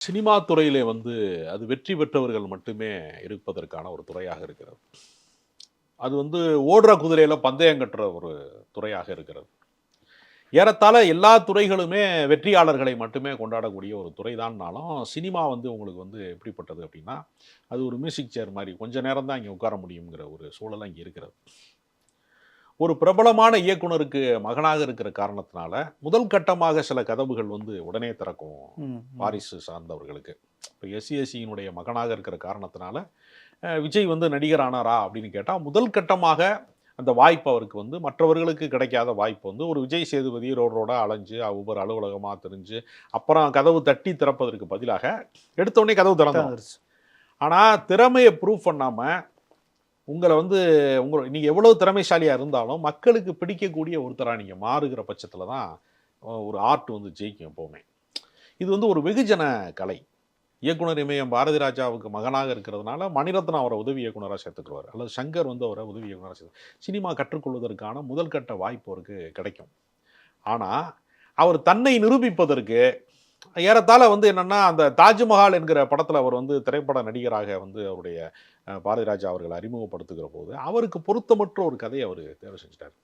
Cinema துறையிலே வந்து அது வெற்றி பெற்றவர்கள் மட்டுமே இருப்பதற்கான ஒரு துறையாக இருக்கிறது. அது வந்து ஓடுற குதிரையில பந்தயம் கட்டுற ஒரு துறையாக இருக்கிறது. ஏறத்தாழ எல்லா துறைகளுமே வெற்றியாளர்களை மட்டுமே கொண்டாடக்கூடிய ஒரு துறை தான்னாலும், சினிமா வந்து உங்களுக்கு வந்து எப்படிப்பட்டது அப்படின்னா, அது ஒரு மியூசிக் சேர் மாரி. கொஞ்ச நேரம் தான் இங்க உட்கார முடியுங்கிற ஒரு சூழல் அங்க இருக்கிறது. ஒரு பிரபலமான இயக்குனருக்கு மகனாக இருக்கிற காரணத்தினால, முதல் கட்டமாக சில கதவுகள் வந்து உடனே திறக்கும் ம், ம். வாரிசு சார்ந்தவர்களுக்கு. இப்ப எஸ்.ஏ.சியினுடைய மகனாக இருக்கிற காரணத்தினால, விஜய் வந்து நடிகர் ஆனாரா அப்படின்னு கேட்டா, முதல் கட்டமாக அந்த வாய்ப்பு அவருக்கு வந்து மற்றவர்களுக்கு கிடைக்காத வாய்ப்பு வந்து ஒரு விஜய் சேதுபதி ரோடு ரோடா அலைஞ்சு, ஒவ்வொரு அலுவலகமா திரிஞ்சு, அப்புறம் கதவு தட்டி திறப்பதற்கு பதிலாக, எடுத்த உடனே கதவு திறந்துரும். திறந்துருச்சு. ஆனா, திறமைய ப்ரூவ் பண்ணாம, உங்கள வந்து நீங்க எவ்வளவு திறமைசாலியா இருந்தாலும், மக்களுக்கு பிடிக்கக்கூடிய ஒருத்தரா நீங்க மாறுகிற பட்சத்தில தான், ஒரு ஆர்ட் வந்து ஜெயிக்கும் எப்பவுமே. இது வந்து ஒரு வெகுஜன கலை. இயக்குனர் இமயம் பாரதி ராஜாவுக்கு மகனாக இருக்கிறதுனால, மணிரத்னம் அவர உதவி இயக்குனரா சேர்த்துக்குருவாரு. அல்லது சங்கர் வந்து அவர உதவி இயக்குனரா சினிமா கற்றுக்கொள்வதற்கான முதல் கட்ட வாய்ப்பு அவருக்கு கிடைக்கும். ஆனா, அவர் தன்னை நிரூபிப்பதற்கு ஏறத்தாழ வந்து என்னன்னா, அந்த தாஜ்மஹால் என்கிற படத்துல அவர் வந்து திரைப்பட நடிகராக வந்து அவருடைய பாரதிராஜா அவர்கள் அறிமுகப்படுத்துகிற போது, அவருக்கு பொருத்தமற்ற ஒரு கதைய அவரு தேர்வு செஞ்சுட்டாரு.